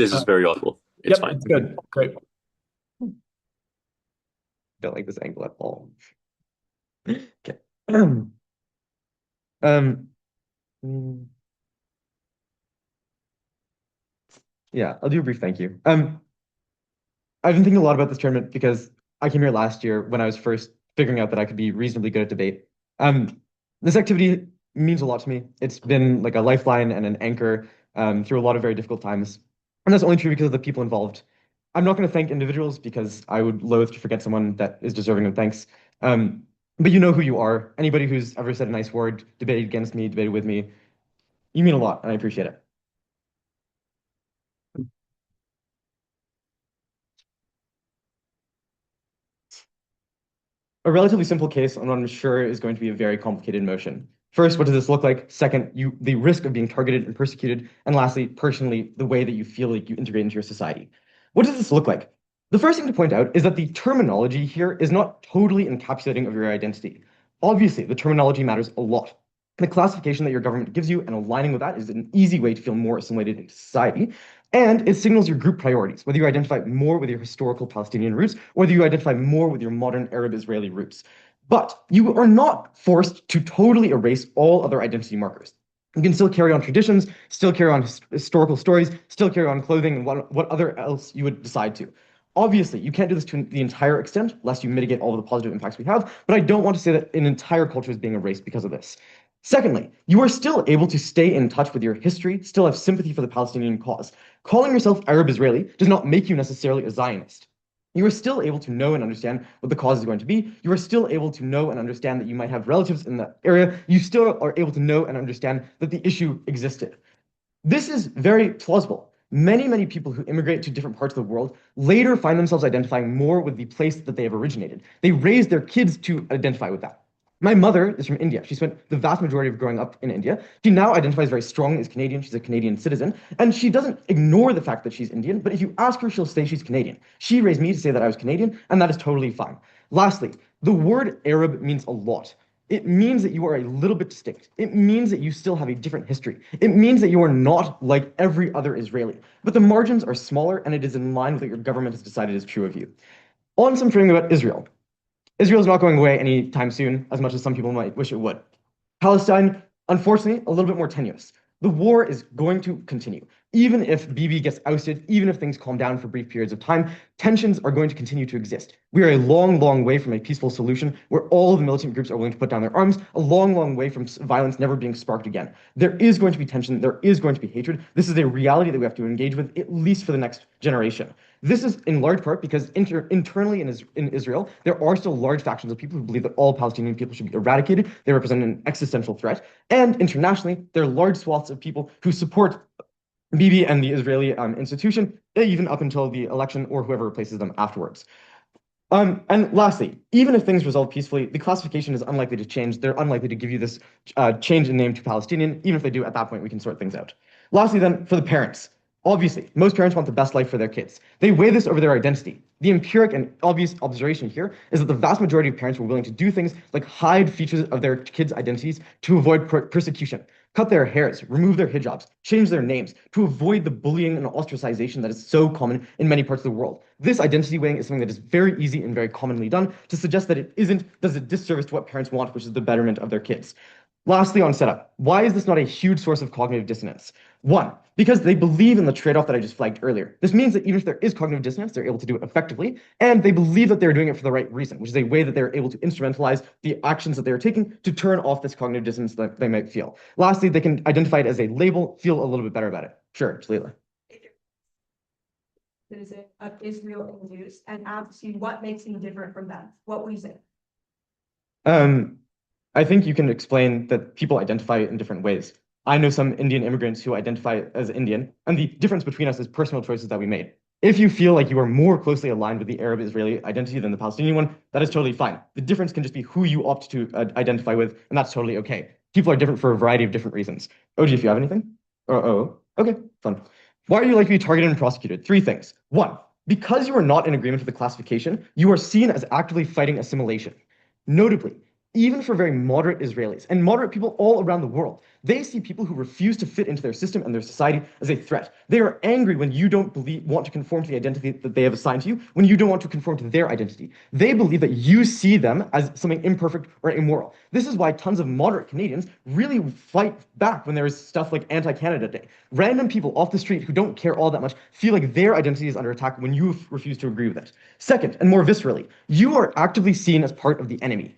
This is very awful. It's Yep, fine. it's good. Great. Don't like this angle at all. Okay. Um, mm, yeah, I'll do a brief thank you. I've been thinking a lot about this tournament because I came here last year when I was first figuring out that I could be reasonably good at debate. This activity means a lot to me. It's been like a lifeline and an anchor through a lot of very difficult times. And that's only true because of the people involved. I'm not going to thank individuals because I would loathe to forget someone that is deserving of thanks. But you know who you are. Anybody who's ever said a nice word, debated against me, debated with me, you mean a lot, and I appreciate it. A relatively simple case on what I'm sure is going to be a very complicated motion. First, what does this look like? Second, the risk of being targeted and persecuted. And lastly, personally, the way that you feel like you integrate into your society. What does this look like? The first thing to point out is that the terminology here is not totally encapsulating of your identity. Obviously, the terminology matters a lot. The classification that your government gives you and aligning with that is an easy way to feel more assimilated into society. And it signals your group priorities, whether you identify more with your historical Palestinian roots, or whether you identify more with your modern Arab-Israeli roots. But you are not forced to totally erase all other identity markers. You can still carry on traditions, still carry on historical stories, still carry on clothing, and what other else you would decide to. Obviously, you can't do this to the entire extent, lest you mitigate all of the positive impacts we have, but I don't want to say that an entire culture is being erased because of this. Secondly, you are still able to stay in touch with your history, still have sympathy for the Palestinian cause. Calling yourself Arab Israeli does not make you necessarily a Zionist. You are still able to know and understand what the cause is going to be. You are still able to know and understand that you might have relatives in that area. You still are able to know and understand that the issue existed. This is very plausible. Many, many people who immigrate to different parts of the world later find themselves identifying more with the place that they have originated. They raise their kids to identify with that. My mother is from India. She spent the vast majority of growing up in India. She now identifies very strongly as Canadian. She's a Canadian citizen. And she doesn't ignore the fact that she's Indian, but if you ask her, she'll say she's Canadian. She raised me to say that I was Canadian, and that is totally fine. Lastly, the word Arab means a lot. It means that you are a little bit distinct. It means that you still have a different history. It means that you are not like every other Israeli. But the margins are smaller, and it is in line with what your government has decided is true of you. On some framing about Israel. Israel is not going away anytime soon, as much as some people might wish it would. Palestine, unfortunately, a little bit more tenuous. The war is going to continue. Even if Bibi gets ousted, even if things calm down for brief periods of time, tensions are going to continue to exist. We are a long, long way from a peaceful solution where all the militant groups are willing to put down their arms, a long, long way from violence never being sparked again. There is going to be tension. There is going to be hatred. This is a reality that we have to engage with, at least for the next generation. This is in large part because internally in Israel, there are still large factions of people who believe that all Palestinian people should be eradicated. They represent an existential threat. And internationally, there are large swaths of people who support Bibi and the Israeli institution, even up until the election or whoever replaces them afterwards. And lastly, even if things resolve peacefully, the classification is unlikely to change. They're unlikely to give you this change in name to Palestinian. Even if they do, at that point, we can sort things out. Lastly, then, for the parents. Obviously, most parents want the best life for their kids. They weigh this over their identity. The empiric and obvious observation here is that the vast majority of parents were willing to do things like hide features of their kids' identities to avoid persecution, cut their hairs, remove their hijabs, change their names to avoid the bullying and ostracization that is so common in many parts of the world. This identity weighing is something that is very easy and very commonly done to suggest that it does a disservice to what parents want, which is the betterment of their kids. Lastly, on setup, why is this not a huge source of cognitive dissonance? One, because they believe in the trade-off that I just flagged earlier. This means that even if there is cognitive dissonance, they're able to do it effectively, and they believe that they're doing it for the right reason, which is a way that they're able to instrumentalize the actions that they're taking to turn off this cognitive dissonance that they might feel. Lastly, they can identify it as a label, feel a little bit better about it. Sure, Jalila. Is it of Israel in use and ask you what makes him different from them? What would you say? I think you can explain that people identify in different ways. I know some Indian immigrants who identify as Indian, and the difference between us is personal choices that we made. If you feel like you are more closely aligned with the Arab-Israeli identity than the Palestinian one, that is totally fine. The difference can just be who you opt to identify with, and that's totally okay. People are different for a variety of different reasons. OG, if you have anything? Okay, fun. Why are you likely to be targeted and prosecuted? Three things. One, because you are not in agreement with the classification, you are seen as actively fighting assimilation. Notably, even for very moderate Israelis and moderate people all around the world. They see people who refuse to fit into their system and their society as a threat. They are angry when you don't want to conform to the identity that they have assigned to you, when you don't want to conform to their identity. They believe that you see them as something imperfect or immoral. This is why tons of moderate Canadians really fight back when there is stuff like Anti-Canada Day. Random people off the street who don't care all that much feel like their identity is under attack when you refuse to agree with it. Second, and more viscerally, you are actively seen as part of the enemy.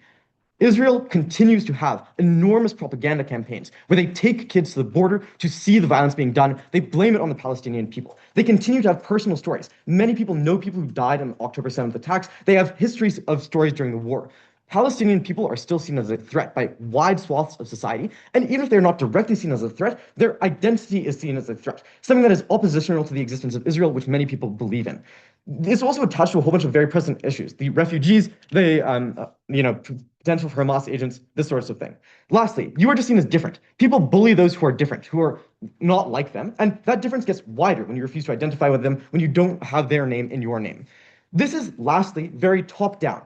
Israel continues to have enormous propaganda campaigns where they take kids to the border to see the violence being done. They blame it on the Palestinian people. They continue to have personal stories. Many people know people who died in October 7th attacks. They have histories of stories during the war. Palestinian people are still seen as a threat by wide swaths of society, and even if they're not directly seen as a threat, their identity is seen as a threat, something that is oppositional to the existence of Israel, which many people believe in. It's also attached to a whole bunch of very present issues: the refugees, the potential for Hamas agents, this sort of thing. Lastly, you are just seen as different. People bully those who are different, who are not like them, and that difference gets wider when you refuse to identify with them, when you don't have their name in your name. This is, lastly, very top-down.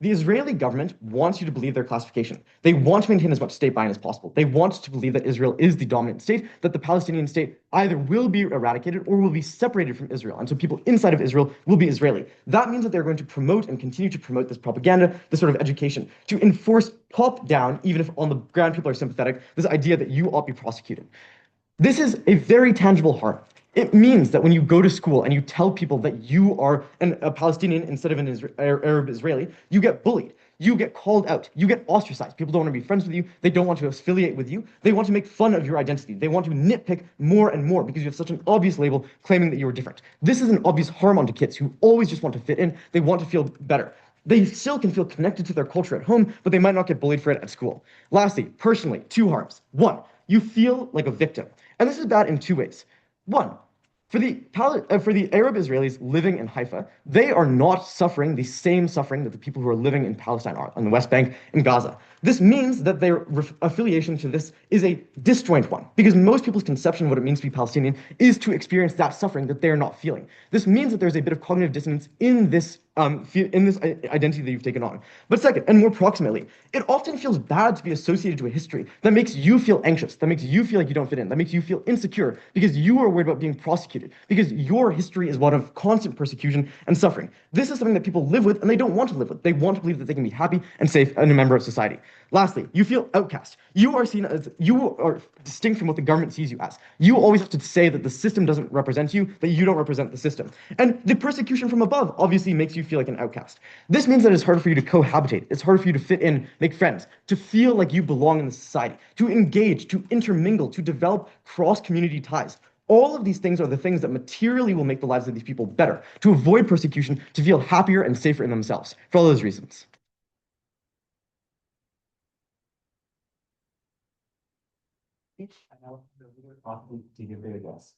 The Israeli government wants you to believe their classification. They want to maintain as much state buy-in as possible. They want to believe that Israel is the dominant state, that the Palestinian state either will be eradicated or will be separated from Israel. And so people inside of Israel will be Israeli. That means that they're going to promote and continue to promote this propaganda, this sort of education, to enforce top-down, even if on the ground people are sympathetic, this idea that you ought to be prosecuted. This is a very tangible harm. It means that when you go to school and you tell people that you are a Palestinian instead of an Arab Israeli, you get bullied. You get called out. You get ostracized. People don't want to be friends with you. They don't want to affiliate with you. They want to make fun of your identity. They want to nitpick more and more because you have such an obvious label claiming that you are different. This is an obvious harm onto kids who always just want to fit in. They want to feel better. They still can feel connected to their culture at home, but they might not get bullied for it at school. Lastly, personally, two harms. One, you feel like a victim. And this is bad in two ways. One, for the Arab Israelis living in Haifa, they are not suffering the same suffering that the people who are living in Palestine are, on the West Bank and Gaza. This means that their affiliation to this is a disjoint one, because most people's conception of what it means to be Palestinian is to experience that suffering that they're not feeling. This means that there's a bit of cognitive dissonance in this identity that you've taken on. But second, and more proximately, it often feels bad to be associated to a history that makes you feel anxious, that makes you feel like you don't fit in, that makes you feel insecure because you are worried about being prosecuted, because your history is one of constant persecution and suffering. This is something that people live with and they don't want to live with. They want to believe that they can be happy and safe and a member of society. Lastly, you feel outcast. You are seen as, you are distinct from what the government sees you as. You always have to say that the system doesn't represent you, that you don't represent the system. And the persecution from above obviously makes you feel like an outcast. This means that it's harder for you to cohabitate. It's harder for you to fit in, make friends, to feel like you belong in the society, to engage, to intermingle, to develop cross-community ties. All of these things are the things that materially will make the lives of these people better, to avoid persecution, to feel happier and safer in themselves, for all those reasons. To give their guess.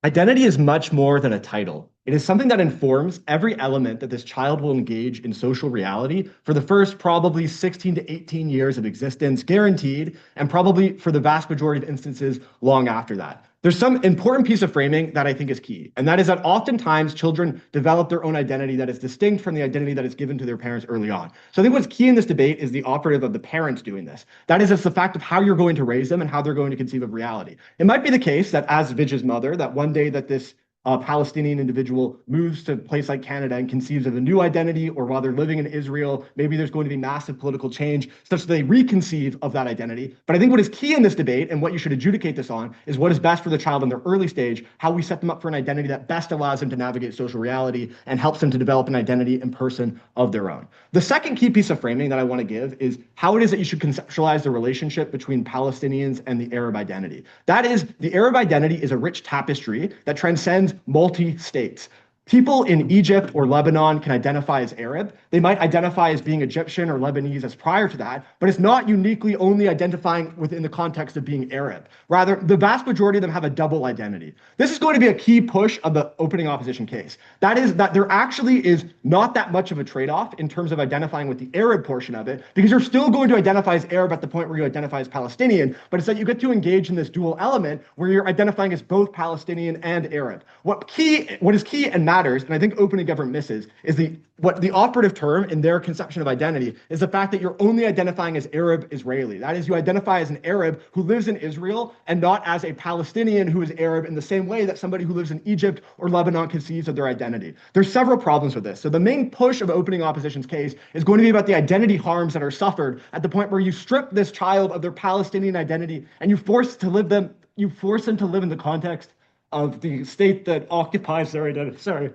Identity is much more than a title. It is something that informs every element that this child will engage in social reality for the first probably 16 to 18 years of existence, guaranteed, and probably for the vast majority of instances long after that. There's some important piece of framing that I think is key, and that is that oftentimes children develop their own identity that is distinct from the identity that is given to their parents early on. So I think what's key in this debate is the operative of the parents doing this. That is, it's the fact of how you're going to raise them and how they're going to conceive of reality. It might be the case that as Vijay's mother, that one day that this Palestinian individual moves to a place like Canada and conceives of a new identity, or while they're living in Israel, maybe there's going to be massive political change such that they reconceive of that identity. But I think what is key in this debate and what you should adjudicate this on is what is best for the child in their early stage, how we set them up for an identity that best allows them to navigate social reality and helps them to develop an identity in person of their own. The second key piece of framing that I want to give is how it is that you should conceptualize the relationship between Palestinians and the Arab identity. That is, the Arab identity is a rich tapestry that transcends multi-states. People in Egypt or Lebanon can identify as Arab. They might identify as being Egyptian or Lebanese as prior to that, but it's not uniquely only identifying within the context of being Arab. Rather, the vast majority of them have a double identity. This is going to be a key push of the opening opposition case. That is that there actually is not that much of a trade-off in terms of identifying with the Arab portion of it, because you're still going to identify as Arab at the point where you identify as Palestinian, but it's that you get to engage in this dual element where you're identifying as both Palestinian and Arab. What is key and matters, and I think opening government misses, is what the operative term in their conception of identity is the fact that you're only identifying as Arab Israeli. That is, you identify as an Arab who lives in Israel and not as a Palestinian who is Arab in the same way that somebody who lives in Egypt or Lebanon conceives of their identity. There's several problems with this. So the main push of opening opposition's case is going to be about the identity harms that are suffered at the point where you strip this child of their Palestinian identity and you force them to live in the context of the state that occupies their identity. Sorry.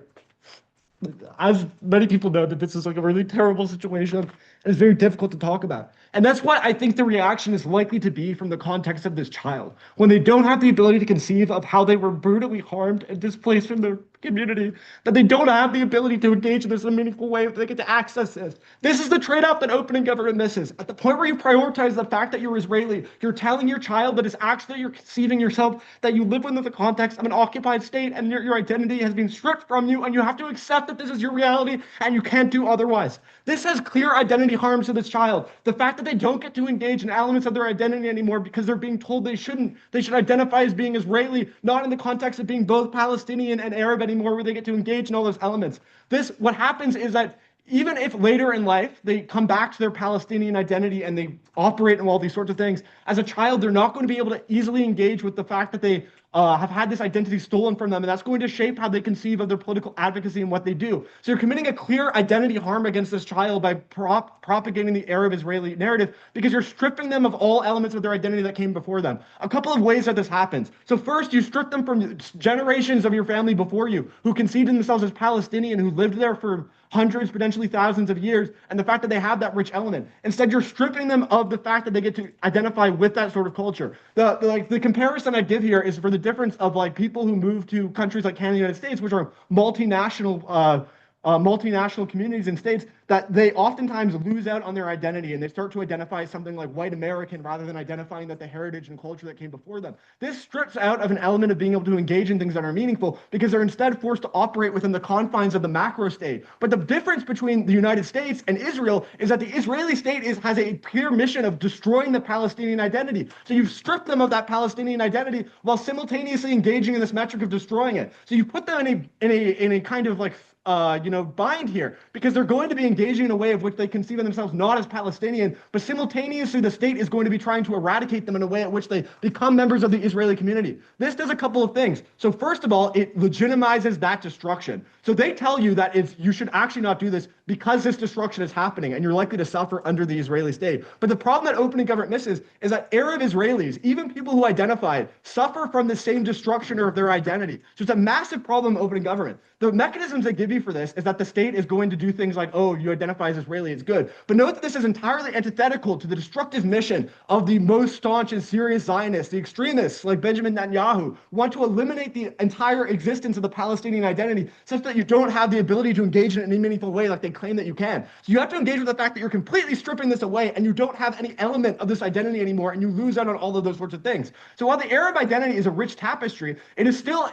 As many people know, that this is like a really terrible situation and it's very difficult to talk about. And that's what I think the reaction is likely to be from the context of this child. When they don't have the ability to conceive of how they were brutally harmed and displaced from their community, that they don't have the ability to engage in this in a meaningful way, that they get to access this. This is the trade-off that opening government misses. At the point where you prioritize the fact that you're Israeli, you're telling your child that is actually you're conceiving yourself, that you live within the context of an occupied state and your identity has been stripped from you and you have to accept that this is your reality and you can't do otherwise. This has clear identity harms to this child. The fact that they don't get to engage in elements of their identity anymore because they're being told they shouldn't. They should identify as being Israeli, not in the context of being both Palestinian and Arab anymore, where they get to engage in all those elements. What happens is that even if later in life they come back to their Palestinian identity and they operate in all these sorts of things, as a child, they're not going to be able to easily engage with the fact that they have had this identity stolen from them, and that's going to shape how they conceive of their political advocacy and what they do. So you're committing a clear identity harm against this child by propagating the Arab-Israeli narrative because you're stripping them of all elements of their identity that came before them. A couple of ways that this happens. So first, you strip them from generations of your family before you who conceived themselves as Palestinian, who lived there for hundreds, potentially thousands of years, and the fact that they have that rich element. Instead, you're stripping them of the fact that they get to identify with that sort of culture. The comparison I give here is for the difference of like people who move to countries like Canada and the United States, which are multinational communities and states, that they oftentimes lose out on their identity and they start to identify as something like white American rather than identifying that the heritage and culture that came before them. This strips out of an element of being able to engage in things that are meaningful because they're instead forced to operate within the confines of the macro state. But the difference between the United States and Israel is that the Israeli state has a clear mission of destroying the Palestinian identity. So you've stripped them of that Palestinian identity while simultaneously engaging in this metric of destroying it. So you put them in a kind of like bind here because they're going to be engaging in a way of which they conceive of themselves not as Palestinian, but simultaneously the state is going to be trying to eradicate them in a way at which they become members of the Israeli community. This does a couple of things. So first of all, it legitimizes that destruction. So they tell you that you should actually not do this because this destruction is happening and you're likely to suffer under the Israeli state. But the problem that opening government misses is that Arab Israelis, even people who identify it, suffer from the same destruction of their identity. So it's a massive problem opening government. The mechanisms they give you for this is that the state is going to do things like, oh, you identify as Israeli, it's good. But note that this is entirely antithetical to the destructive mission of the most staunch and serious Zionists, the extremists like Benjamin Netanyahu, who want to eliminate the entire existence of the Palestinian identity such that you don't have the ability to engage in it in a meaningful way like they claim that you can. So you have to engage with the fact that you're completely stripping this away and you don't have any element of this identity anymore and you lose out on all of those sorts of things. So while the Arab identity is a rich tapestry, it is still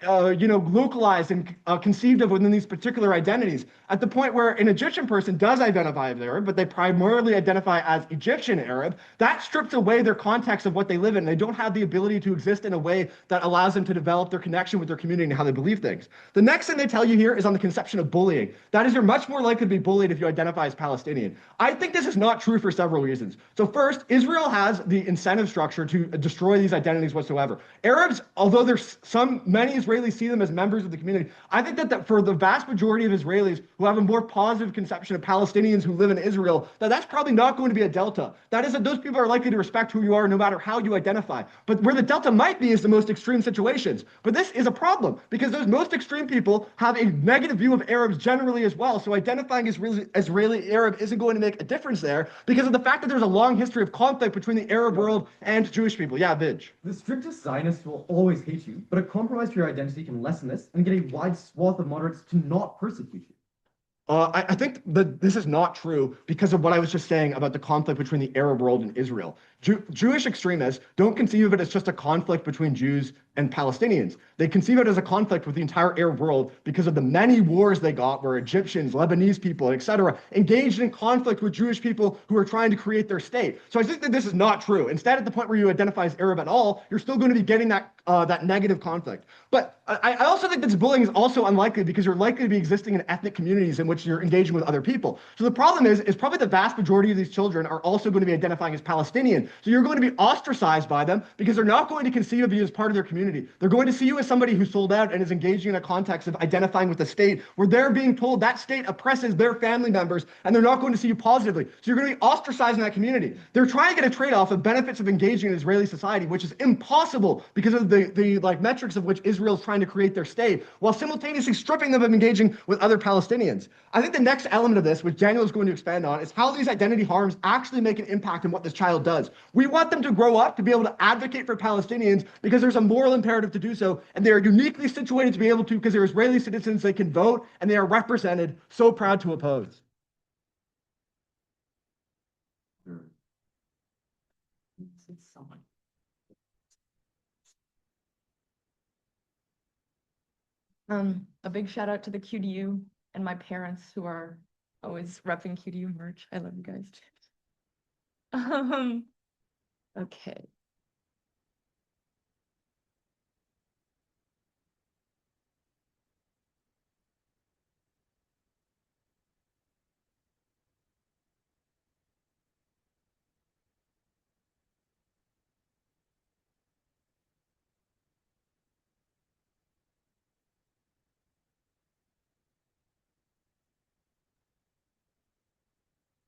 localized and conceived of within these particular identities at the point where an Egyptian person does identify as Arab, but they primarily identify as Egyptian Arab. That strips away their context of what they live in. They don't have the ability to exist in a way that allows them to develop their connection with their community and how they believe things. The next thing they tell you here is on the conception of bullying. That is, you're much more likely to be bullied if you identify as Palestinian. I think this is not true for several reasons. So first, Israel has the incentive structure to destroy these identities whatsoever. Arabs, although many Israelis see them as members of the community, I think that for the vast majority of Israelis who have a more positive conception of Palestinians who live in Israel, that's probably not going to be a delta. That is that those people are likely to respect who you are no matter how you identify. But where the delta might be is the most extreme situations. But this is a problem because those most extreme people have a negative view of Arabs generally as well. So So identifying as Israeli Arab isn't going to make a difference there because of the fact that there's a long history of conflict between the Arab world and Jewish people. Yeah, Vij. The strictest Zionists will always hate you, but a compromise for your identity can lessen this and get a wide swath of moderates to not persecute you. I think that this is not true because of what I was just saying about the conflict between the Arab world and Israel. Jewish extremists don't conceive of it as just a conflict between Jews and Palestinians. They conceive it as a conflict with the entire Arab world because of the many wars they got where Egyptians, Lebanese people, etc., engaged in conflict with Jewish people who are trying to create their state. So I think that this is not true. Instead, at the point where you identify as Arab at all, you're still going to be getting that negative conflict. But I also think that bullying is also unlikely because you're likely to be existing in ethnic communities in which you're engaging with other people. So the problem is probably the vast majority of these children are also going to be identifying as Palestinian. So you're going to be ostracized by them because they're not going to conceive of you as part of their community. They're going to see you as somebody who sold out and is engaging in a context of identifying with the state where they're being told that state oppresses their family members and they're not going to see you positively. So you're going to be ostracized in that community. They're trying to get a trade-off of benefits of engaging in Israeli society, which is impossible because of the like metrics of which Israel is trying to create their state, while simultaneously stripping them of engaging with other Palestinians. I think the next element of this, which Daniel is going to expand on, is how these identity harms actually make an impact on what this child does. We want them to grow up to be able to advocate for Palestinians because there's a moral imperative to do so, and they are uniquely situated to be able to because they're Israeli citizens, they can vote, and they are represented. So proud to oppose. A big shout out to the QDU and my parents who are always repping QDU merch. I love you guys. Okay.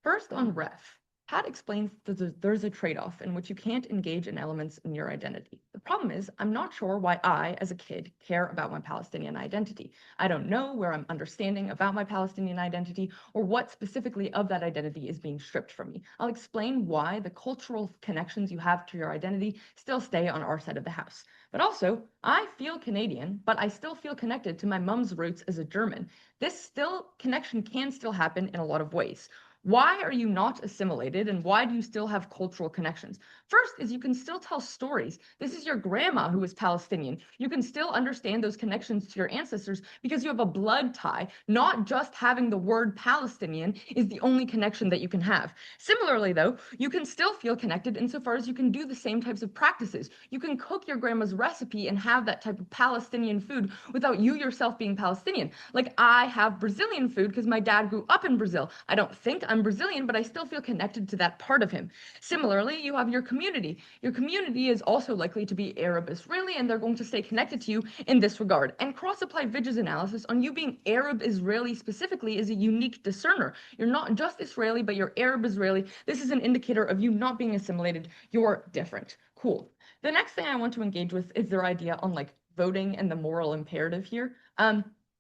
First on ref, Pat explains that there's a trade-off in which you can't engage in elements in your identity. The problem is, I'm not sure why I, as a kid, care about my Palestinian identity. I don't know where I'm understanding about my Palestinian identity or what specifically of that identity is being stripped from me. I'll explain why the cultural connections you have to your identity still stay on our side of the house. But also, I feel Canadian, but I still feel connected to my mom's roots as a German. This connection can still happen in a lot of ways. Why are you not assimilated and why do you still have cultural connections? First is you can still tell stories. This is your grandma who is Palestinian. You can still understand those connections to your ancestors because you have a blood tie. Not just having the word Palestinian is the only connection that you can have. Similarly, though, you can still feel connected insofar as you can do the same types of practices. You can cook your grandma's recipe and have that type of Palestinian food without you yourself being Palestinian. Like I have Brazilian food because my dad grew up in Brazil. I don't think I'm Brazilian, but I still feel connected to that part of him. Similarly, you have your community. Your community is also likely to be Arab Israeli, and they're going to stay connected to you in this regard. And cross-apply Vijay's analysis on you being Arab Israeli specifically is a unique discerner. You're not just Israeli, but you're Arab Israeli. This is an indicator of you not being assimilated. You're different. Cool. The next thing I want to engage with is their idea on like voting and the moral imperative here.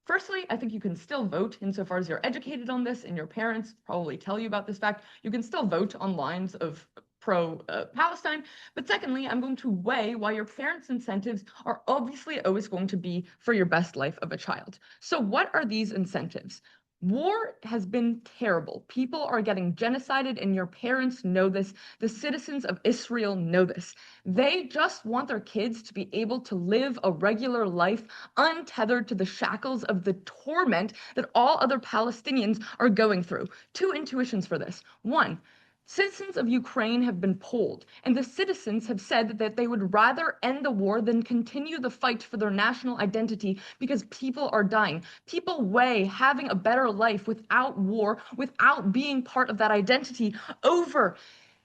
Firstly, I think you can still vote insofar as you're educated on this and your parents probably tell you about this fact. You can still vote on lines of pro-Palestine. But secondly, I'm going to weigh why your parents' incentives are obviously always going to be for your best life of a child. So what are these incentives? War has been terrible. People are getting genocided, and your parents know this. The citizens of Israel know this. They just want their kids to be able to live a regular life untethered to the shackles of the torment that all other Palestinians are going through. Two intuitions for this. One, citizens of Ukraine have been polled, and the citizens have said that they would rather end the war than continue the fight for their national identity because people are dying. People weigh having a better life without war, without being part of that identity, over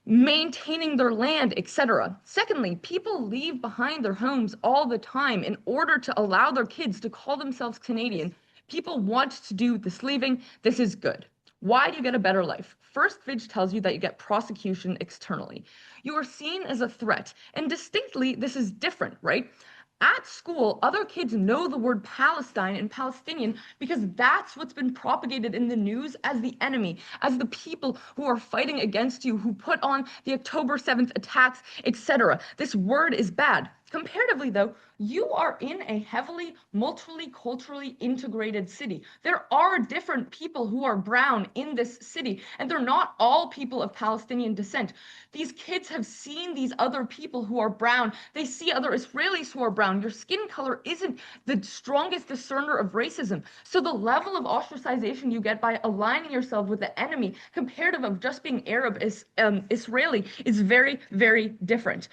maintaining their land, etc. Secondly, people leave behind their homes all the time in order to allow their kids to call themselves Canadian. People want to do this leaving. This is good. Why do you get a better life? First, Vij tells you that you get prosecution externally. You are seen as a threat, and distinctly, this is different, right? At school, other kids know the word Palestine and Palestinian because that's what's been propagated in the news as the enemy, as the people who are fighting against you, who put on the October 7th attacks, etc. This word is bad. Comparatively, though, you are in a heavily multiculturally integrated city. There are different people who are brown in this city, and they're not all people of Palestinian descent. These kids have seen these other people who are brown. They see other Israelis who are brown. Your skin color isn't the strongest discerner of racism. So the level of ostracization you get by aligning yourself with the enemy, comparative of just being Arab Israeli, is very, very different.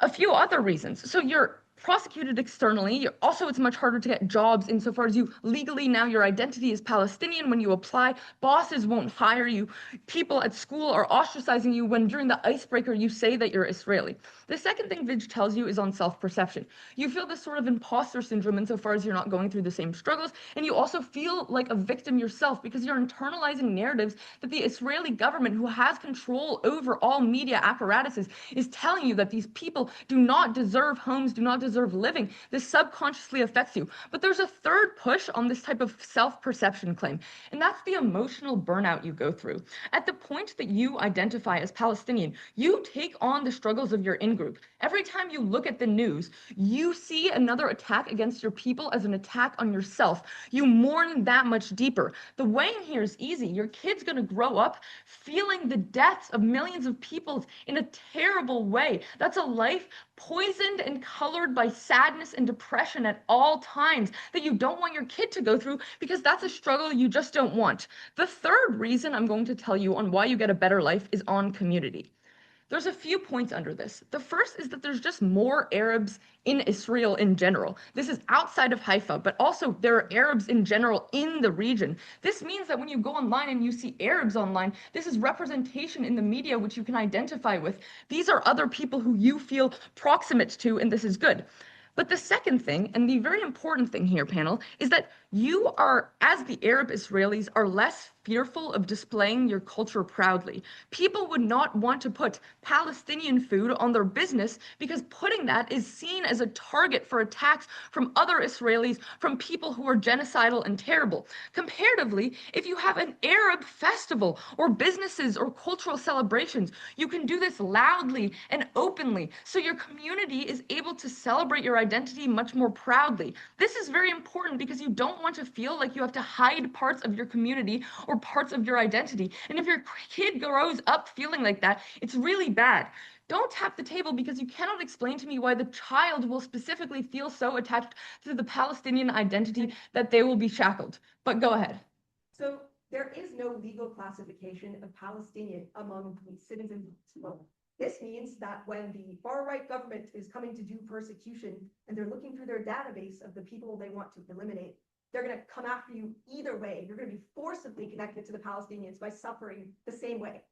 A few other reasons. So you're prosecuted externally. Also, it's much harder to get jobs insofar as you legally now your identity is Palestinian. When you apply, bosses won't hire you. People at school are ostracizing you when during the icebreaker you say that you're Israeli. The second thing Vij tells you is on self-perception. You feel this sort of imposter syndrome insofar as you're not going through the same struggles, and you also feel like a victim yourself because you're internalizing narratives that the Israeli government, who has control over all media apparatuses, is telling you that these people do not deserve homes, do not deserve living. This subconsciously affects you. But there's a third push on this type of self-perception claim, and that's the emotional burnout you go through. At the point that you identify as Palestinian, you take on the struggles of your in-group. Every time you look at the news, you see another attack against your people as an attack on yourself. You mourn that much deeper. The way in here is easy. Your kid's going to grow up feeling the deaths of millions of people in a terrible way. That's a life poisoned and colored by sadness and depression at all times that you don't want your kid to go through because that's a struggle you just don't want. The third reason I'm going to tell you on why you get a better life is on community. There's a few points under this. The first is that there's just more Arabs in Israel in general. This is outside of Haifa, but also there are Arabs in general in the region. This means that when you go online and you see Arabs online, this is representation in the media which you can identify with. These are other people who you feel proximate to, and this is good. But the second thing, and the very important thing here, panel, is that you are, as the Arab Israelis, are less fearful of displaying your culture proudly. People would not want to put Palestinian food on their business because putting that is seen as a target for attacks from other Israelis, from people who are genocidal and terrible. Comparatively, if you have an Arab festival or businesses or cultural celebrations, you can do this loudly and openly, so your community is able to celebrate your identity much more proudly. This is very important because you don't want to feel like you have to hide parts of your community or parts of your identity. And if your kid grows up feeling like that, it's really bad. Don't tap the table because you cannot explain to me why the child will specifically feel so attached to the Palestinian identity that they will be shackled. But go ahead. So there is no legal classification of Palestinian among the citizens of Israel. This means that when the far-right government is coming to do persecution and they're looking through their database of the people they want to eliminate, they're going to come after you either way. You're going to be forcibly connected to the Palestinians by suffering the same way.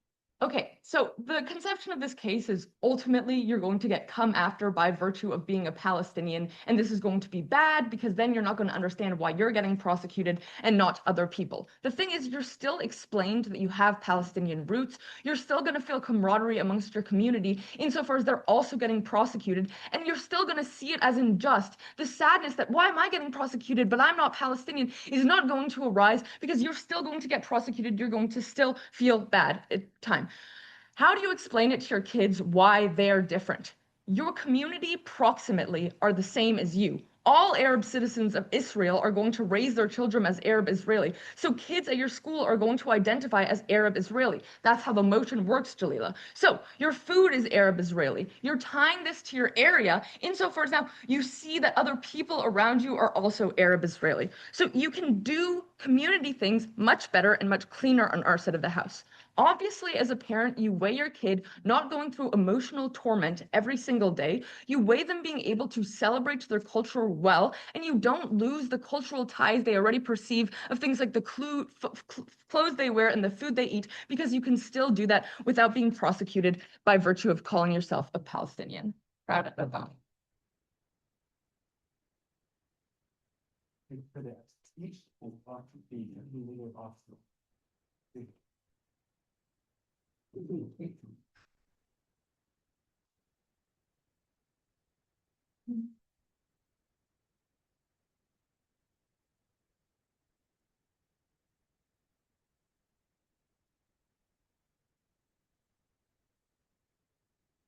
Okay, so the conception of this case is ultimately you're going to get come after by virtue of being a Palestinian, and this is going to be bad because then you're not going to understand why you're getting prosecuted and not other people. The thing is, you're still explained that you have Palestinian roots. You're still going to feel camaraderie amongst your community insofar as they're also getting prosecuted, and you're still going to see it as unjust. The sadness that why am I getting prosecuted but I'm not Palestinian is not going to arise because you're still going to get prosecuted. You're going to still feel bad at time. How do you explain it to your kids why they're different? Your community proximately are the same as you. All Arab citizens of Israel are going to raise their children as Arab Israeli. So kids at your school are going to identify as Arab Israeli. That's how the motion works, Jalila. So your food is Arab Israeli. You're tying this to your area insofar as now you see that other people around you are also Arab Israeli. So you can do community things much better and much cleaner on our side of the house. Obviously, as a parent, you weigh your kid not going through emotional torment every single day. You weigh them being able to celebrate their culture well, and you don't lose the cultural ties they already perceive of things like the clothes they wear and the food they eat, because you can still do that without being prosecuted by virtue of calling yourself a Palestinian. Proud of that.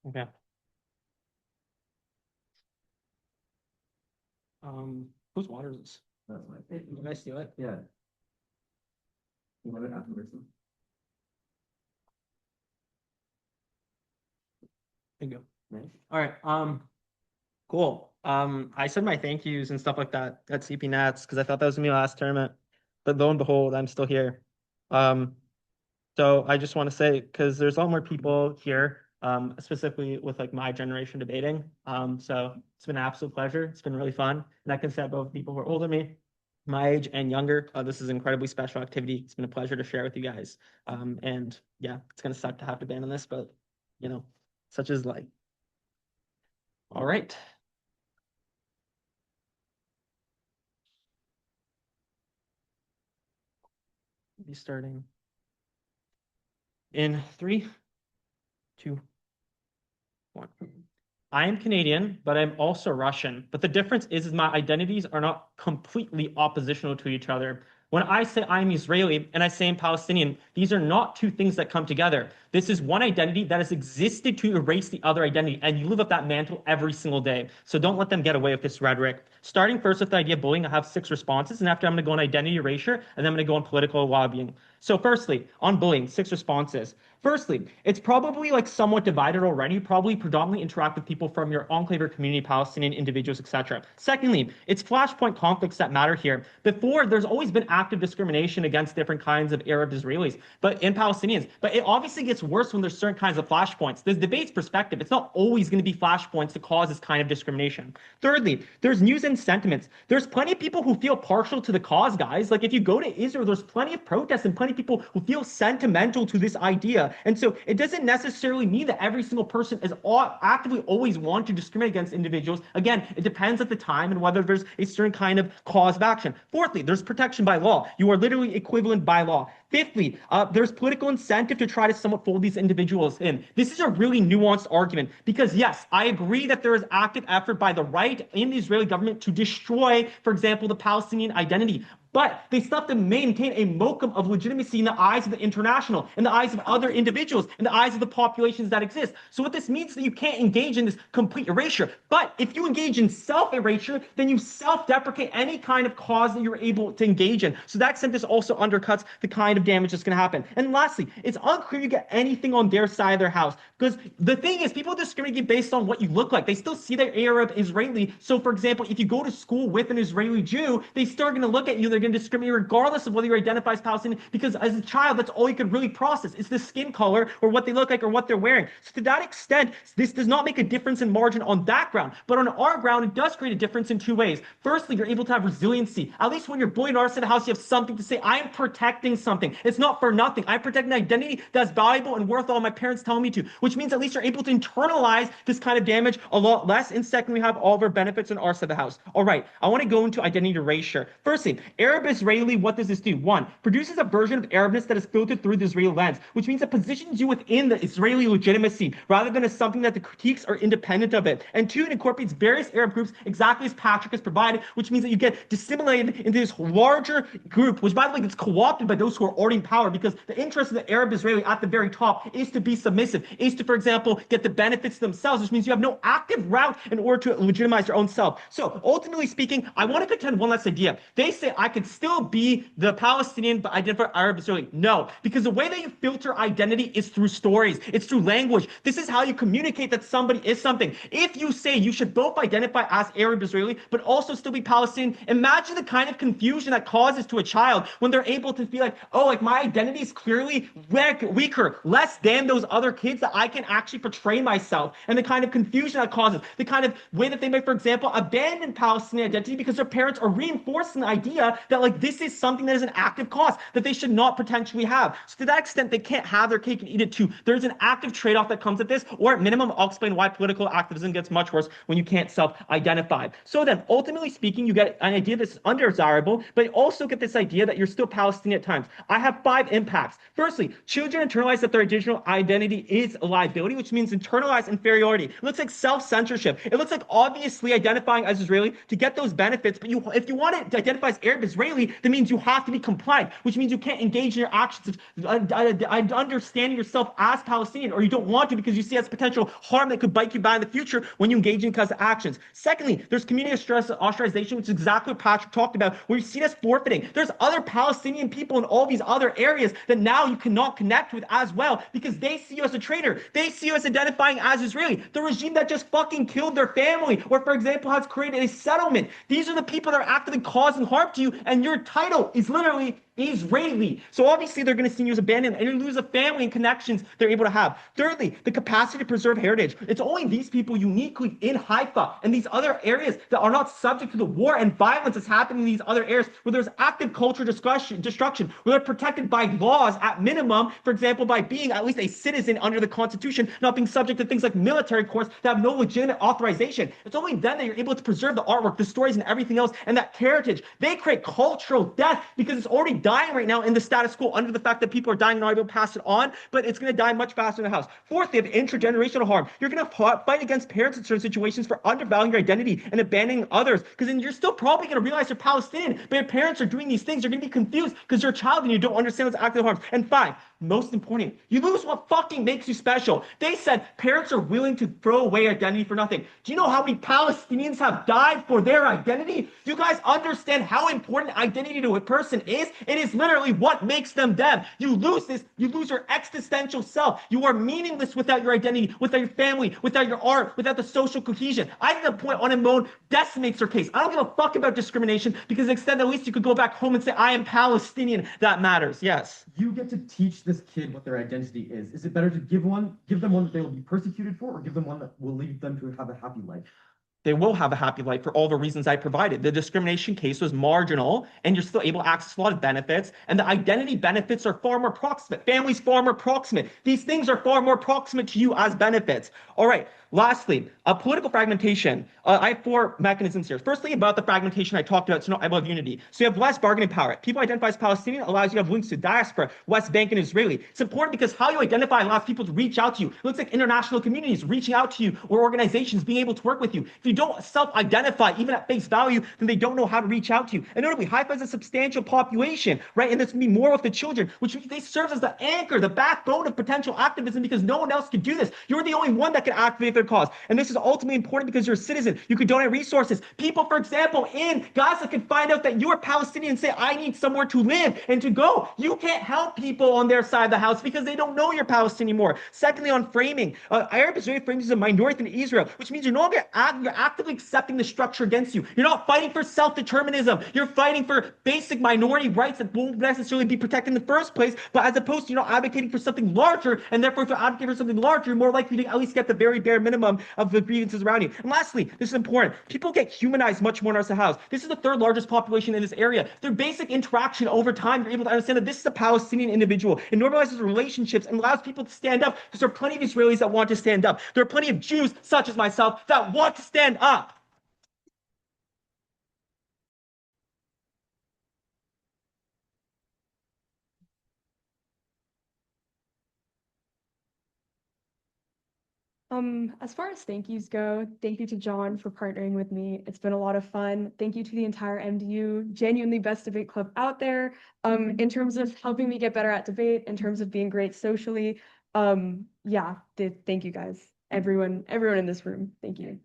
Okay. Whose water is this? That's my Did I steal it? Yeah. You want it afterwards? Thank you. Nice. All right. Cool. I said my thank yous and stuff like that at CP Nats because I thought that was gonna be my last tournament, but lo and behold, I'm still here. So I just want to say because there's a lot more people here, specifically with like my generation debating. So it's been an absolute pleasure. It's been really fun, and I can say both people who are older than me, my age and younger. This is an incredibly special activity. It's been a pleasure to share with you guys. And yeah, it's gonna suck to have to ban on this, but you know, such is life. All right. Be starting in 3, 2, 1. I am Canadian, but I'm also Russian. But the difference is my identities are not completely oppositional to each other. When I say I'm Israeli and I say I'm Palestinian, these are not two things that come together. This is one identity that has existed to erase the other identity, and you live up that mantle every single day. So don't let them get away with this rhetoric. Starting first with the idea of bullying, I have 6 responses, and after I'm going to go on identity erasure, and then I'm going to go on political lobbying. So firstly, on bullying, 6 responses. Firstly, it's probably like somewhat divided already. You probably predominantly interact with people from your enclave or community, Palestinian individuals, etc. Secondly, it's flashpoint conflicts that matter here. Before, there's always been active discrimination against different kinds of Arab Israelis, but in Palestinians. But it obviously gets worse when there's certain kinds of flashpoints. There's debate's perspective. It's not always going to be flashpoints to cause this kind of discrimination. Thirdly, there's news and sentiments. There's plenty of people who feel partial to the cause, guys. Like if you go to Israel, there's plenty of protests and plenty of people who feel sentimental to this idea. And so it doesn't necessarily mean that every single person is actively always want to discriminate against individuals. Again, it depends at the time and whether there's a certain kind of cause of action. Fourthly, there's protection by law. You are literally equivalent by law. Fifthly, there's political incentive to try to somewhat fold these individuals in. This is a really nuanced argument because, yes, I agree that there is active effort by the right in the Israeli government to destroy, for example, the Palestinian identity. But they still have to maintain a modicum of legitimacy in the eyes of the international, in the eyes of other individuals, in the eyes of the populations that exist. So what this means is that you can't engage in this complete erasure. But if you engage in self-erasure, then you self-deprecate any kind of cause that you're able to engage in. So that extent, this also undercuts the kind of damage that's going to happen. And lastly, it's unclear you get anything on their side of their house. Because the thing is, people discriminate based on what you look like. They still see they're Arab, Israeli. So for example, if you go to school with an Israeli Jew, they still are going to look at you. They're going to discriminate regardless of whether you identify as Palestinian, because as a child, that's all you could really process. It's the skin color or what they look like or what they're wearing. So to that extent, this does not make a difference in margin on that ground. But on our ground, it does create a difference in 2 ways. Firstly, you're able to have resiliency. At least when you're bullied on our side of the house, you have something to say. I am protecting something. It's not for nothing. I'm protecting an identity that's valuable and worth all my parents telling me to, which means at least you're able to internalize this kind of damage a lot less. And second, we have all of our benefits on our side of the house. All right, I want to go into identity erasure. Firstly, Arab Israeli, what does this do? 1, produces a version of Arabness that is filtered through the Israeli lens, which means it positions you within the Israeli legitimacy rather than as something that the critiques are independent of it. And 2, it incorporates various Arab groups exactly as Patrick has provided, which means that you get disseminated into this larger group, which by the way gets co-opted by those who are already in power, because the interest of the Arab Israeli at the very top is to be submissive, is to, for example, get the benefits themselves, which means you have no active route in order to legitimize your own self. So ultimately speaking, I want to contend one last idea. They say I could still be the Palestinian but identify Arab Israeli. No, because the way that you filter identity is through stories. It's through language. This is how you communicate that somebody is something. If you say you should both identify as Arab Israeli but also still be Palestinian, imagine the kind of confusion that causes to a child when they're able to be like, oh, like my identity is clearly weaker, less than those other kids, that I can actually portray myself, and the kind of confusion that causes, the kind of way that they may, for example, abandon Palestinian identity because their parents are reinforcing the idea that like this is something that is an active cause that they should not potentially have. So to that extent, they can't have their cake and eat it too. There's an active trade-off that comes with this, or at minimum, I'll explain why political activism gets much worse when you can't self-identify. So then, ultimately speaking, you get an idea that's undesirable, but you also get this idea that you're still Palestinian at times. I have 5 impacts. Firstly, children internalize that their digital identity is a liability, which means internalized inferiority. It looks like self-censorship. It looks like obviously identifying as Israeli to get those benefits, but if you want to identify as Arab Israeli, Israeli, that means you have to be compliant, which means you can't engage in your actions of understanding yourself as Palestinian, or you don't want to because you see as potential harm that could bite you back in the future when you engage in because of actions. Secondly, there's community ostracization, which is exactly what Patrick talked about, where you see it as forfeiting. There's other Palestinian people in all these other areas that now you cannot connect with as well because they see you as a traitor. They see you as identifying as Israeli. The regime that just fucking killed their family, or for example, has created a settlement. These are the people that are actively causing harm to you, and your title is literally Israeli. So obviously they're going to see you as abandoned, and you lose the family and connections they're able to have. Thirdly, the capacity to preserve heritage. It's only these people uniquely in Haifa and these other areas that are not subject to the war and violence that's happening in these other areas where there's active cultural destruction, where they're protected by laws at minimum, for example, by being at least a citizen under the Constitution, not being subject to things like military courts that have no legitimate authorization. It's only then that you're able to preserve the artwork, the stories, and everything else, and that heritage. They create cultural death because it's already dying right now in the status quo under the fact that people are dying and not able to pass it on, but it's going to die much faster in the house. Fourth, they have intergenerational harm. You're going to fight against parents in certain situations for undervaluing your identity and abandoning others, because then you're still probably going to realize you're Palestinian, but your parents are doing these things. You're going to be confused because you're a child and you don't understand what's active harms. And five, most important, you lose what fucking makes you special. They said parents are willing to throw away identity for nothing. Do you know how many Palestinians have died for their identity? Do you guys understand how important identity to a person is? It is literally what makes them them. You lose this, you lose your existential self. You are meaningless without your identity, without your family, without your art, without the social cohesion. I think the point on Amon decimates her case. I don't give a fuck about discrimination because to the extent at least you could go back home and say, I am Palestinian. That matters. Yes. You get to teach this kid what their identity is. Is it better to give them one that they will be persecuted for, or give them one that will lead them to have a happy life? They will have a happy life for all the reasons I provided. The discrimination case was marginal, and you're still able to access a lot of benefits, and the identity benefits are far more proximate. Families far more proximate. These things are far more proximate to you as benefits. All right. Lastly, political fragmentation. I have four mechanisms here. Firstly, about the fragmentation I talked about, so not about unity. So you have less bargaining power. People identify as Palestinian allows you to have links to diaspora, West Bank, and Israeli. It's important because how you identify allows people to reach out to you. It looks like international communities reaching out to you, or organizations being able to work with you. If you don't self-identify, even at face value, then they don't know how to reach out to you. And notably, Haifa has a substantial population, right? And this will be more with the children, which means they serve as the anchor, the backbone of potential activism, because no one else could do this. You're the only one that can activate their cause. And this is ultimately important because you're a citizen. You could donate resources. People, for example, in Gaza can find out that you're Palestinian and say, I need somewhere to live and to go. You can't help people on their side of the house because they don't know you're Palestinian anymore. Secondly, on framing, Arab-Israeli framing is a minority in Israel, which means you're no longer you're actively accepting the structure against you. You're not fighting for self-determinism. You're fighting for basic minority rights that won't necessarily be protected in the first place, but as opposed to, you're not advocating for something larger, and therefore if you're advocating for something larger, you're more likely to at least get the very bare minimum of the grievances around you. And lastly, this is important. People get humanized much more in our house. This is the third largest population in this area. Through basic interaction over time, you're able to understand that this is a Palestinian individual. It normalizes relationships and allows people to stand up, because there are plenty of Israelis that want to stand up. There are plenty of Jews, such as myself, that want to stand up. As far as thank yous go, thank you to John for partnering with me. It's been a lot of fun. Thank you to the entire MDU, genuinely best debate club out there. In terms of helping me get better at debate, in terms of being great socially. Yeah, thank you guys. Everyone in this room. Thank you.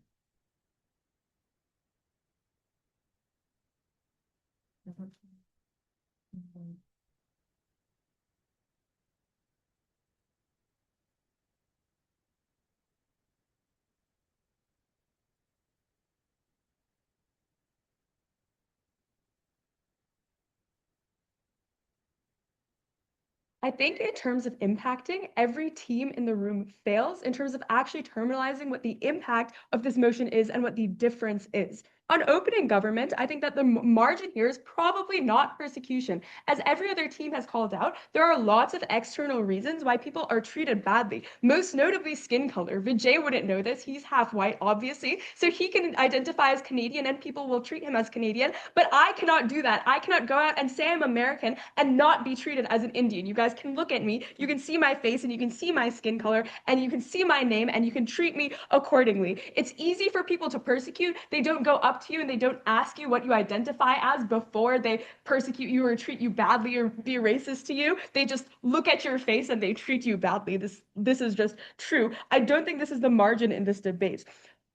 I think in terms of impacting, every team in the room fails in terms of actually terminalizing what the impact of this motion is and what the difference is. On opening government, I think that the margin here is probably not persecution. As every other team has called out, there are lots of external reasons why people are treated badly, most notably skin color. Vijay wouldn't know this. He's half white, obviously, so he can identify as Canadian and people will treat him as Canadian, but I cannot do that. I cannot go out and say I'm American and not be treated as an Indian. You guys can look at me, you can see my face and you can see my skin color and you can see my name and you can treat me accordingly. It's easy for people to persecute. They don't go up up to you and they don't ask you what you identify as before they persecute you or treat you badly or be racist to you. They just look at your face and they treat you badly. This is just true. I don't think this is the margin in this debate.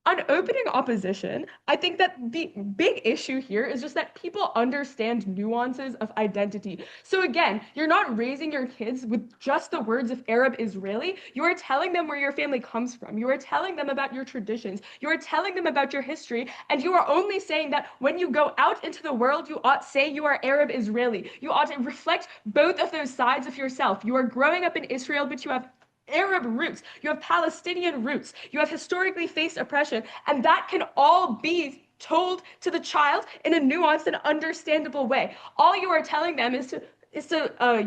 On opening opposition, I think that the big issue here is just that people understand nuances of identity. So again, you're not raising your kids with just the words of Arab Israeli. You are telling them where your family comes from. You are telling them about your traditions. You are telling them about your history. And you are only saying that when you go out into the world, you ought say you are Arab Israeli. You ought to reflect both of those sides of yourself. You are growing up in Israel, but you have Arab roots, you have Palestinian roots, you have historically faced oppression, and that can all be told to the child in a nuanced and understandable way. All you are telling them is to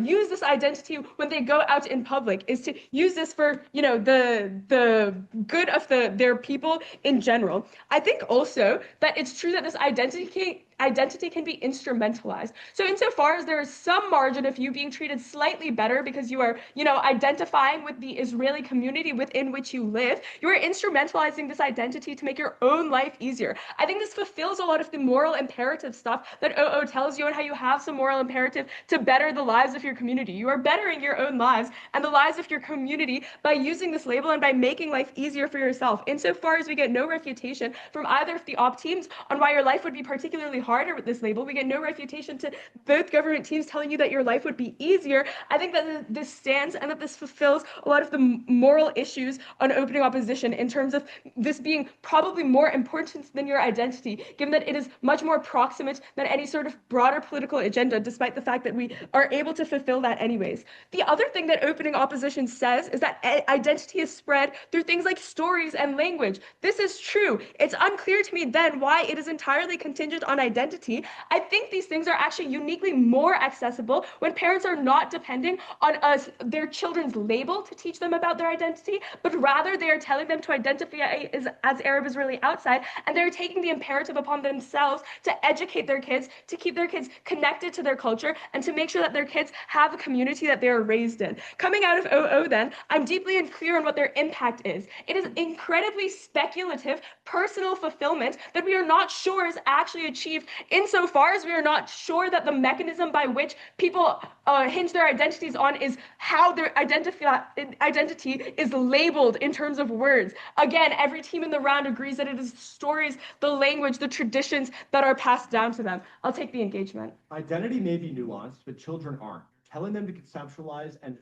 use this identity when they go out in public, is to use this for, you know, the good of their people in general. I think also that it's true that this identity can be instrumentalized. So insofar as there is some margin of you being treated slightly better because you are, you know, identifying with the Israeli community within which you live, you are instrumentalizing this identity to make your own life easier. I think this fulfills a lot of the moral imperative stuff that OO tells you, and how you have some moral imperative to better the lives of your community. You are bettering your own lives and the lives of your community by using this label and by making life easier for yourself. Insofar as we get no refutation from either of the op teams on why your life would be particularly harder with this label, we get no refutation to both government teams telling you that your life would be easier. I think that this stands and that this fulfills a lot of the moral issues on opening opposition in terms of this being probably more important than your identity, given that it is much more proximate than any sort of broader political agenda, despite the fact that we are able to fulfill that anyways. The other thing that opening opposition says is that identity is spread through things like stories and language. This is true. It's unclear to me then why it is entirely contingent on identity. I think these things are actually uniquely more accessible when parents are not depending on their children's label to teach them about their identity, but rather they are telling them to identify as Arab Israeli outside, and they're taking the imperative upon themselves to educate their kids, to keep their kids connected to their culture, and to make sure that their kids have a community that they are raised in. Coming out of OO then, I'm deeply unclear on what their impact is. It is incredibly speculative, personal fulfillment that we are not sure is actually achieved, insofar as we are not sure that the mechanism by which people hinge their identities on is how their identity is labeled in terms of words. Again, every team in the round agrees that it is stories, the language, the traditions that are passed down to them. I'll take the engagement. Identity may be nuanced, but children aren't. Telling them to conceptualize and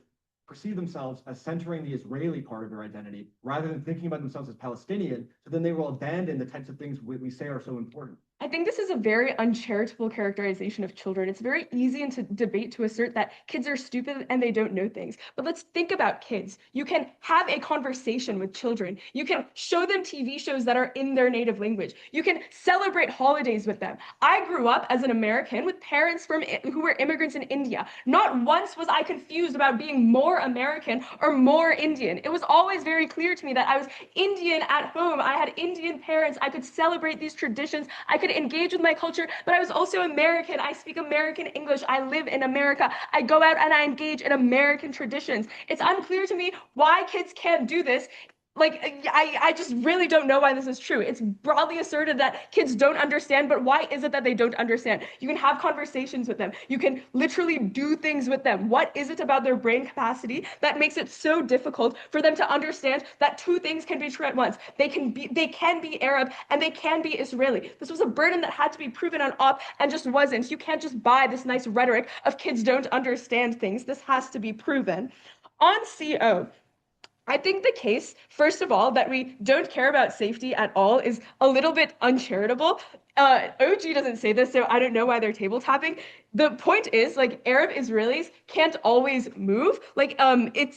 perceive themselves as centering the Israeli part of their identity rather than thinking about themselves as Palestinian, so then they will abandon the types of things we say are so important. I think this is a very uncharitable characterization of children. It's very easy in debate to assert that kids are stupid and they don't know things. But let's think about kids. You can have a conversation with children. You can show them TV shows that are in their native language. You can celebrate holidays with them. I grew up as an American with parents who were immigrants in India. Not once was I confused about being more American or more Indian. It was always very clear to me that I was Indian at home. I had Indian parents. I could celebrate these traditions. I could engage with my culture, but I was also American. I speak American English. I live in America. I go out and I engage in American traditions. It's unclear to me why kids can't do this. Like, I just really don't know why this is true. It's broadly asserted that kids don't understand, but why is it that they don't understand? You can have conversations with them. You can literally do things with them. What is it about their brain capacity that makes it so difficult for them to understand that two things can be true at once? They can be Arab and they can be Israeli. This was a burden that had to be proven on op and just wasn't. You can't just buy this nice rhetoric of kids don't understand things. This has to be proven. On CO, I think the case, first of all, that we don't care about safety at all is a little bit uncharitable. OG doesn't say this, so I don't know why they're table tapping. The point is, like, Arab Israelis can't always move. Like,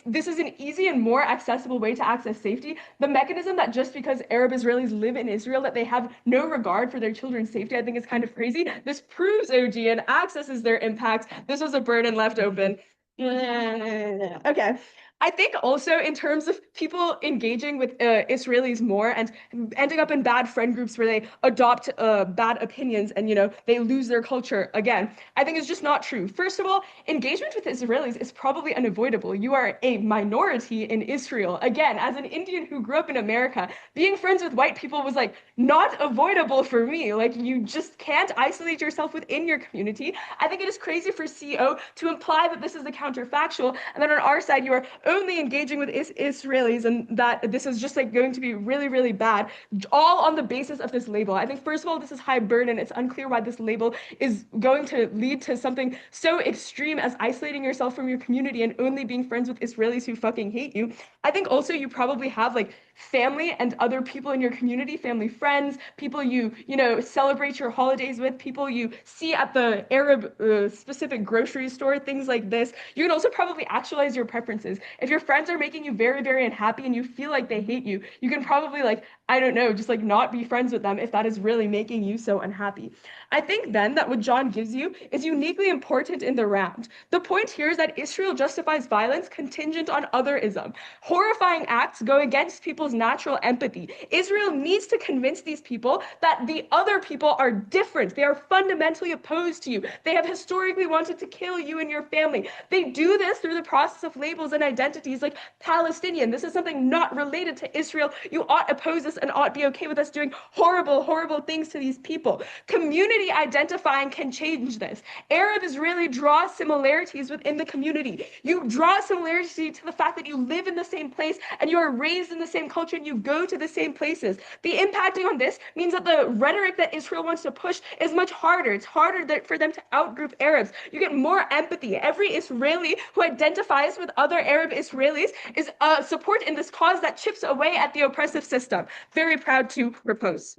this is an easy and more accessible way to access safety. The mechanism that just because Arab Israelis live in Israel, that they have no regard for their children's safety, I think is kind of crazy. This proves OG and accesses their impacts. This was a burden left open. Okay. I think also in terms of people engaging with Israelis more and ending up in bad friend groups where they adopt bad opinions and, you know, they lose their culture again, I think it's just not true. First of all, engagement with Israelis is probably unavoidable. You are a minority in Israel. Again, as an Indian who grew up in America, being friends with white people was like not avoidable for me. Like you just can't isolate yourself within your community. I think it is crazy for CO to imply that this is the counterfactual, and then on our side you are only engaging with Israelis, and that this is just like going to be really, really bad, all on the basis of this label. I think first of all, this is high burden. It's unclear why this label is going to lead to something so extreme as isolating yourself from your community and only being friends with Israelis who fucking hate you. I think also you probably have like family and other people in your community, family, friends, people you know, celebrate your holidays with, people you see at the Arab specific grocery store, things like this. You can also probably actualize your preferences. If your friends are making you very, very unhappy and you feel like they hate you, you can probably like, I don't know, just like not be friends with them if that is really making you so unhappy. I think then that what John gives you is uniquely important in the round. The point here is that Israel justifies violence contingent on otherism. Horrifying acts go against people's natural empathy. Israel needs to convince these people that the other people are different. They are fundamentally opposed to you. They have historically wanted to kill you and your family. They do this through the process of labels and identities like Palestinian. This is something not related to Israel. You ought oppose this and ought be okay with us doing horrible, horrible things to these people. Community identifying can change this. Arab Israeli draw similarities within the community. You draw similarity to the fact that you live in the same place and you are raised in the same culture and you go to the same places. The impacting on this means that the rhetoric that Israel wants to push is much harder. It's harder for them to outgroup Arabs. You get more empathy. Every Israeli who identifies with other Arab Israelis is support in this cause that chips away at the oppressive system. Very proud to propose.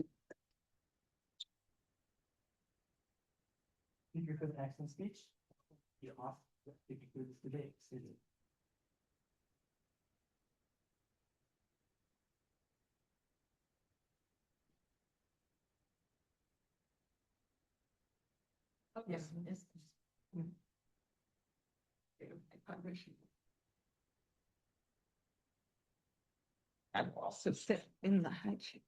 Thank you for the excellent speech. Be off to conclude this debate. Susan. Yes. Yes. I'll also sit in the high chair.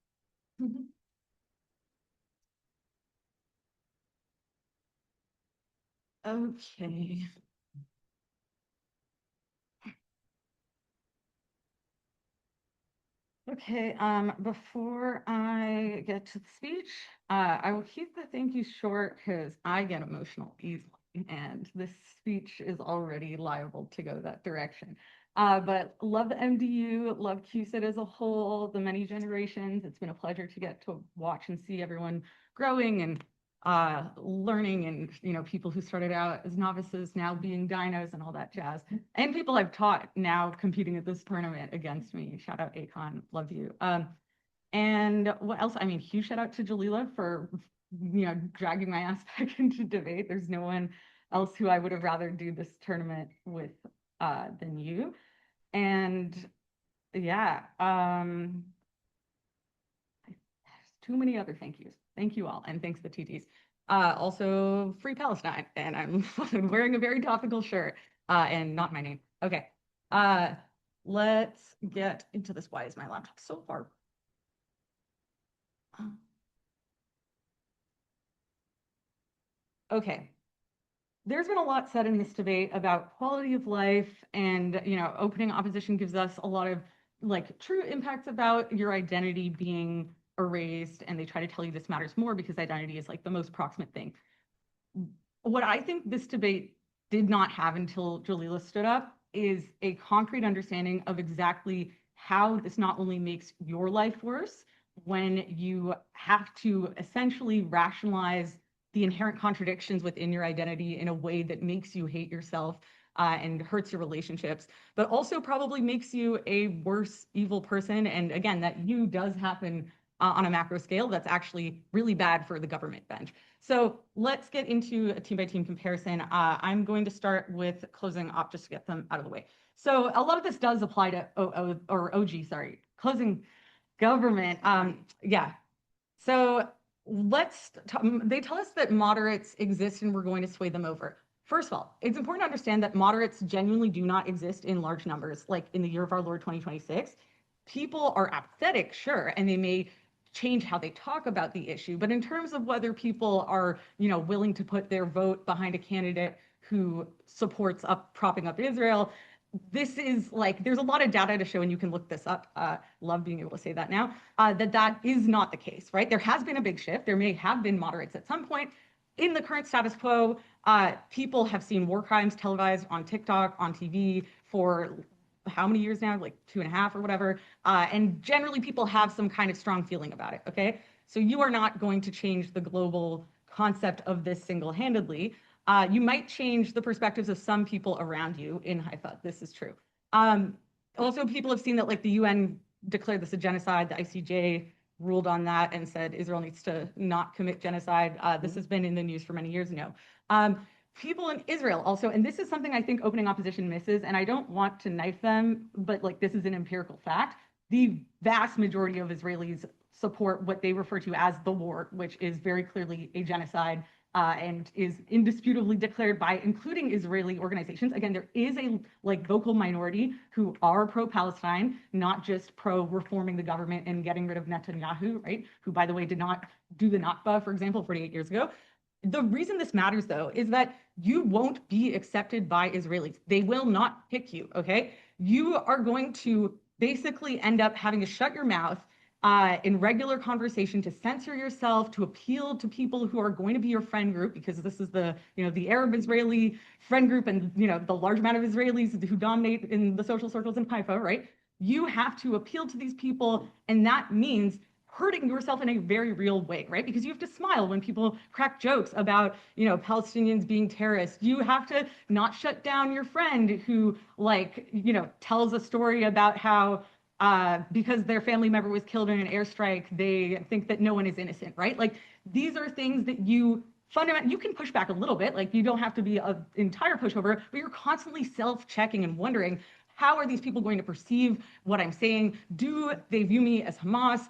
Okay. Okay, before I get to the speech, I will keep the thank you short because I get emotional easily, and this speech is already liable to go that direction. But love the MDU, love QSIT as a whole, the many generations. It's been a pleasure to get to watch and see everyone growing and learning, and you know, people who started out as novices now being dinos and all that jazz, and people I've taught now competing at this tournament against me. Shout out Akon, love you. And what else? I mean, huge shout out to Jalila for, you know, dragging my ass back into debate. There's no one else who I would have rather do this tournament with than you. And yeah, there's too many other thank yous. Thank you all, and thanks to the TTs. Also, Free Palestine, and I'm wearing a very topical shirt, and not my name. Okay, let's get into this. Why is my laptop so far? Okay, there's been a lot said in this debate about quality of life, and you know, opening opposition gives us a lot of like true impacts about your identity being erased, and they try to tell you this matters more because identity is like the most proximate thing. What I think this debate did not have until Jalila stood up is a concrete understanding of exactly how this not only makes your life worse when you have to essentially rationalize the inherent contradictions within your identity in a way that makes you hate yourself and hurts your relationships, but also probably makes you a worse, evil person. And again, that you does happen on a macro scale. That's actually really bad for the government bench. So let's get into a team by team comparison. I'm going to start with closing op just to get them out of the way. So a lot of this does apply to OG, sorry, closing government. Yeah. So they tell us that moderates exist and we're going to sway them over. First of all, it's important to understand that moderates genuinely do not exist in large numbers, like in the year of our Lord 2026. People are apathetic, sure, and they may change how they talk about the issue, but in terms of whether people are, willing to put their vote behind a candidate who supports propping up Israel, this is like, there's a lot of data to show, and you can look this up. Love being able to say that now, that is not the case, right? There has been a big shift. There may have been moderates at some point. In the current status quo, people have seen war crimes televised on TikTok, on TV for how many years now? Like 2.5 or whatever. And generally people have some kind of strong feeling about it, okay? So you are not going to change the global concept of this single-handedly. You might change the perspectives of some people around you in Haifa. This is true. Also, people have seen that like the UN declared this a genocide. The ICJ ruled on that and said Israel needs to not commit genocide. This has been in the news for many years now. People in Israel also, and this is something I think opening opposition misses, and I don't want to knife them, but like this is an empirical fact. The vast majority of Israelis support what they refer to as the war, which is very clearly a genocide and is indisputably declared by including Israeli organizations. Again, there is a vocal minority who are pro-Palestine, not just pro-reforming the government and getting rid of Netanyahu, right? Who, by the way, did not do the Nakba, for example, 48 years ago. The reason this matters, though, is that you won't be accepted by Israelis. They will not pick you, okay? You are going to basically end up having to shut your mouth in regular conversation, to censor yourself, to appeal to people who are going to be your friend group, because this is the Arab Israeli friend group and the large amount of Israelis who dominate in the social circles in Haifa, right? You have to appeal to these people, and that means hurting yourself in a very real way, right? Because you have to smile when people crack jokes about, Palestinians being terrorists. You have to not shut down your friend who tells a story about how because their family member was killed in an airstrike, they think that no one is innocent, right? Like, these are things that you can push back a little bit, like you don't have to be an entire pushover, but you're constantly self-checking and wondering, how are these people going to perceive what I'm saying? Do they view me as Hamas?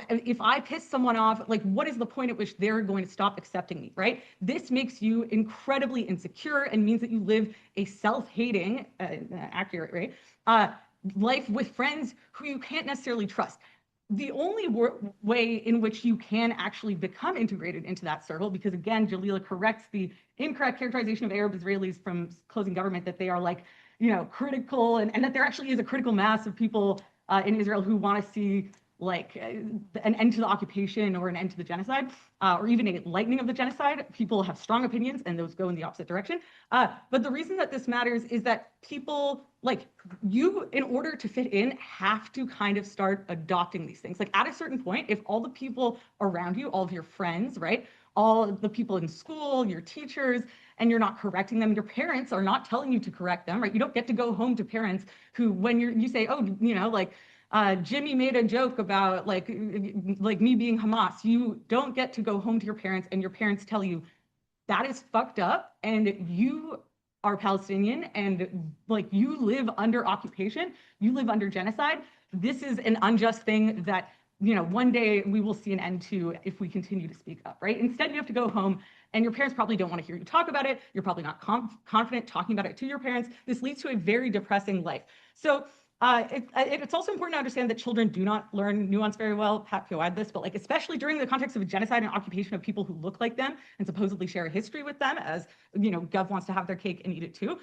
If I piss someone off, what is the point at which they're going to stop accepting me, right? This makes you incredibly insecure and means that you live a self-hating, accurate, right? Life with friends who you can't necessarily trust. The only way in which you can actually become integrated into that circle, because again, Jalila corrects the incorrect characterization of Arab Israelis from closing government, that they are critical, and that there actually is a critical mass of people in Israel who want to see an end to the occupation or an end to the genocide, or even a lightening of the genocide. People have strong opinions, and those go in the opposite direction. But the reason that this matters is that people, you, in order to fit in, have to kind of start adopting these things. At a certain point, if all the people around you, all of your friends, right, all of the people in school, your teachers, and you're not correcting them, your parents are not telling you to correct them, right? You don't get to go home to parents who, when you say, oh, Jimmy made a joke about like me being Hamas. You don't get to go home to your parents and your parents tell you that is fucked up and you are Palestinian and you live under occupation, you live under genocide. This is an unjust thing that one day we will see an end to if we continue to speak up, right? Instead, you have to go home, and your parents probably don't want to hear you talk about it. You're probably not confident talking about it to your parents. This leads to a very depressing life. So it's also important to understand that children do not learn nuance very well. Pat Pio add this, but especially during the context of a genocide and occupation of people who look like them and supposedly share a history with them, as Gov wants to have their cake and eat it too.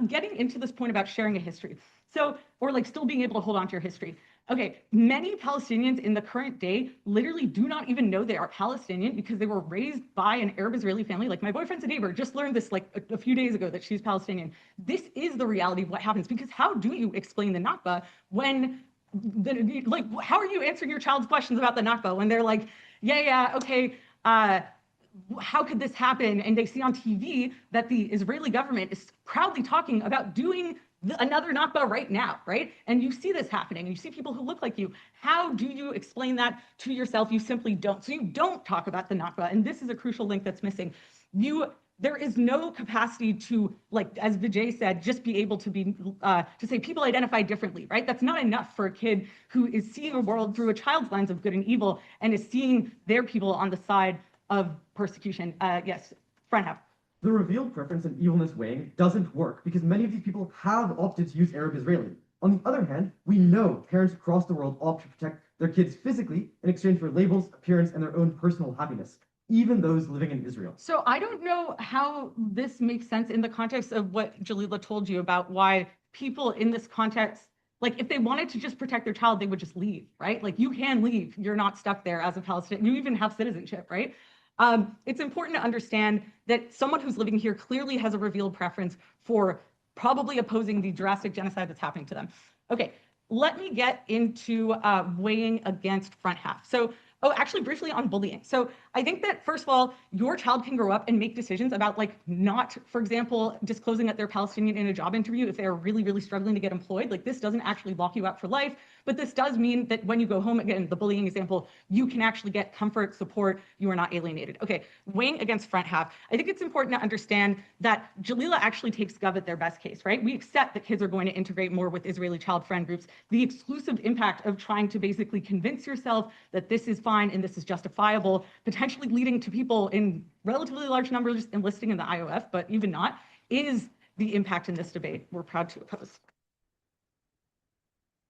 Getting into this point about sharing a history. So, or still being able to hold on to your history. Okay, many Palestinians in the current day literally do not even know they are Palestinian because they were raised by an Arab Israeli family. My boyfriend's a neighbor just learned this a few days ago that she's Palestinian. This is the reality of what happens, because how do you explain the Nakba when how are you answering your child's questions about the Nakba when they're like, yeah, okay, how could this happen? And they see on TV that the Israeli government is proudly talking about doing another Nakba right now, right? And you see this happening, and you see people who look like you. How do you explain that to yourself? You simply don't. So you don't talk about the Nakba, and this is a crucial link that's missing. There is no capacity to, as Vijay said, just be able to be to say people identify differently, right? That's not enough for a kid who is seeing a world through a child's lens of good and evil and is seeing their people on the side of persecution. Yes, front half. The revealed preference and evilness weighing doesn't work because many of these people have opted to use Arab Israeli. On the other hand, we know parents across the world opt to protect their kids physically in exchange for labels, appearance, and their own personal happiness, even those living in Israel. So I don't know how this makes sense in the context of what Jalila told you about why people in this context, like if they wanted to just protect their child, they would just leave, right? Like you can leave, you're not stuck there as a Palestinian, you even have citizenship, right? It's important to understand that someone who's living here clearly has a revealed preference for probably opposing the drastic genocide that's happening to them. Okay, let me get into weighing against front half. So, actually briefly on bullying. So I think that first of all, your child can grow up and make decisions about like not, for example, disclosing that they're Palestinian in a job interview if they're really, really struggling to get employed. Like this doesn't actually lock you out for life, but this does mean that when you go home, again, the bullying example, you can actually get comfort, support, you are not alienated. Okay, weighing against front half. I think it's important to understand that Jalila actually takes Gov at their best case, right? We accept that kids are going to integrate more with Israeli child friend groups. The exclusive impact of trying to basically convince yourself that this is fine and this is justifiable, potentially leading to people in relatively large numbers enlisting in the IOF, but even not, is the impact in this debate we're proud to oppose.